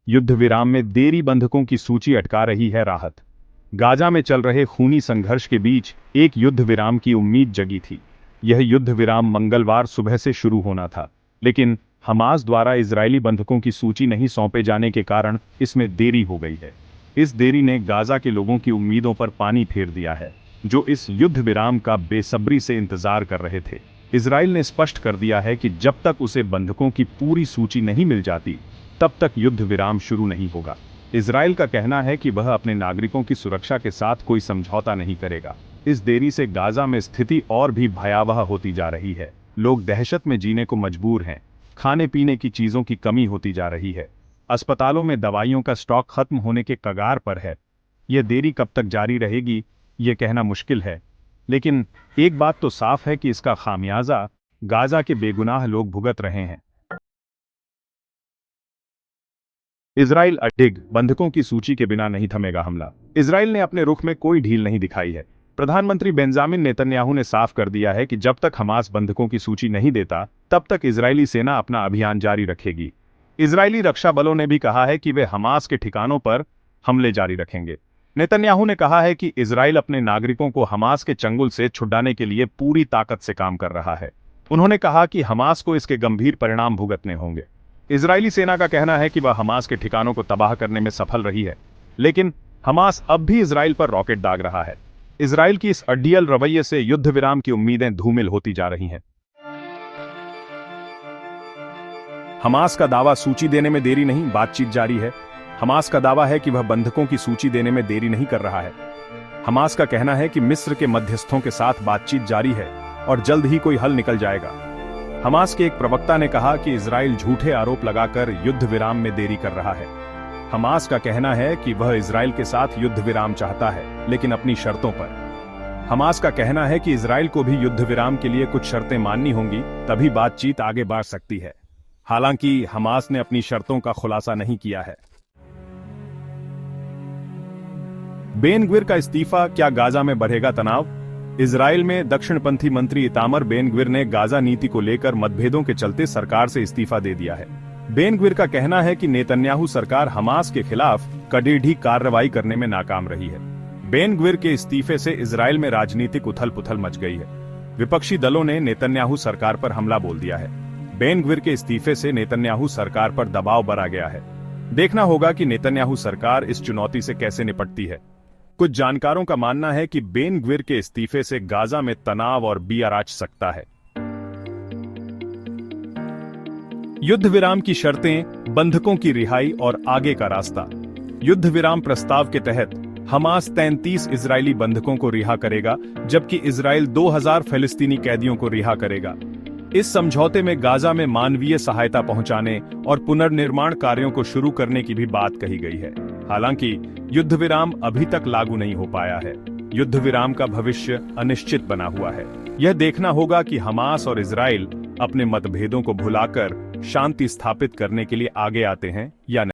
युद्ध विराम में देरी बंधकों की सूची अटका रही है राहत। गाजा में चल रहे खूनी संघर्ष के बीच एक युद्ध विराम की उम्मीद जगी थी। यह युद्ध विराम मंगलवार सुबह से शुरू होना था, लेकिन हमास द्वारा इजरायली बंधकों की सूची नहीं सौंपे जाने के कारण इसमें देरी हो गई है। इस देरी ने गाजा के लोगों की उम्मीदों पर पानी फेर दिया है, जो इस युद्ध विराम का बेसब्री से इंतजार कर रहे थे। इजराइल ने स्पष्ट कर दिया है कि जब तक उसे बंधकों की पूरी सूची नहीं मिल जाती, तब तक युद्ध विराम शुरू नहीं होगा। इजराइल का कहना है कि वह अपने नागरिकों की सुरक्षा के साथ कोई समझौता नहीं करेगा। इस देरी से गाजा में स्थिति और भी भयावह होती जा रही है। लोग दहशत में जीने को मजबूर हैं। खाने पीने की चीजों की कमी होती जा रही है। अस्पतालों में दवाइयों का स्टॉक खत्म होने के कगार पर है। यह देरी कब तक जारी रहेगी, यह कहना मुश्किल है, लेकिन एक बात तो साफ है कि इसका खामियाजा गाजा के बेगुनाह लोग भुगत रहे हैं। इजराइल अडिग बंधकों की सूची के बिना नहीं थमेगा हमला। इजराइल ने अपने रुख में कोई ढील नहीं दिखाई है। प्रधानमंत्री बेंजामिन नेतन्याहू ने साफ कर दिया है कि जब तक हमास बंधकों की सूची नहीं देता, तब तक इजरायली सेना अपना अभियान जारी रखेगी। इजरायली रक्षा बलों ने भी कहा है कि वे हमास के ठिकानों पर हमले जारी रखेंगे। नेतन्याहू ने कहा है कि इजराइल अपने नागरिकों को हमास के चंगुल से छुड़ाने के लिए पूरी ताकत से काम कर रहा है। उन्होंने कहा कि हमास को इसके गंभीर परिणाम भुगतने होंगे। इजरायली सेना का कहना है कि वह हमास के ठिकानों को तबाह करने में सफल रही है, लेकिन हमास अब भी इजराइल पर रॉकेट दाग रहा है। इजराइल की इस अड्डियल रवैये से युद्ध विराम की उम्मीदें धूमिल होती जा रही हैं। हमास का दावा सूची देने में देरी नहीं, बातचीत जारी है। हमास का दावा है कि वह बंधकों की सूची देने में देरी नहीं कर रहा है। हमास का कहना है कि मिस्र के मध्यस्थों के साथ बातचीत जारी है और जल्द ही कोई हल निकल जाएगा। हमास के एक प्रवक्ता ने कहा कि इजराइल झूठे आरोप लगाकर युद्ध विराम में देरी कर रहा है। हमास का कहना है कि वह इजराइल के साथ युद्ध विराम चाहता है, लेकिन अपनी शर्तों पर। हमास का कहना है कि इजराइल को भी युद्ध विराम के लिए कुछ शर्तें माननी होंगी, तभी बातचीत आगे बढ़ सकती है। हालांकि हमास ने अपनी शर्तों का खुलासा नहीं किया है। बेन ग्विर का इस्तीफा, क्या गाजा में बढ़ेगा तनाव? इजराइल में दक्षिणपंथी मंत्री इतामर बेन ग्विर ने गाजा नीति को लेकर मतभेदों के चलते सरकार से इस्तीफा दे दिया है। बेन ग्विर का कहना है कि नेतन्याहू सरकार हमास के खिलाफ कड़ीढ़ी कार्रवाई करने में नाकाम रही है। बेन ग्विर के इस्तीफे से इजराइल में राजनीतिक उथल पुथल मच गई है। विपक्षी दलों ने नेतन्याहू सरकार पर हमला बोल दिया है। बेन ग्विर के इस्तीफे से नेतन्याहू सरकार पर दबाव बढ़ा गया है। देखना होगा कि नेतन्याहू सरकार इस चुनौती से कैसे निपटती है। कुछ जानकारों का मानना है कि बेन ग्विर के इस्तीफे से गाजा में तनाव और बियर आच सकता है। युद्ध विराम की शर्तें, बंधकों की रिहाई और आगे का रास्ता। युद्ध विराम प्रस्ताव के तहत हमास 33 इजरायली बंधकों को रिहा करेगा, जबकि इजराइल 2000 फिलिस्तीनी कैदियों को रिहा करेगा। इस समझौते में गाजा में मानवीय सहायता पहुंचाने और पुनर्निर्माण कार्यों को शुरू करने की भी बात कही गई है। हालांकि युद्ध विराम अभी तक लागू नहीं हो पाया है। युद्ध विराम का भविष्य अनिश्चित बना हुआ है। यह देखना होगा कि हमास और इजराइल अपने मतभेदों को भुलाकर शांति स्थापित करने के लिए आगे आते हैं या नहीं।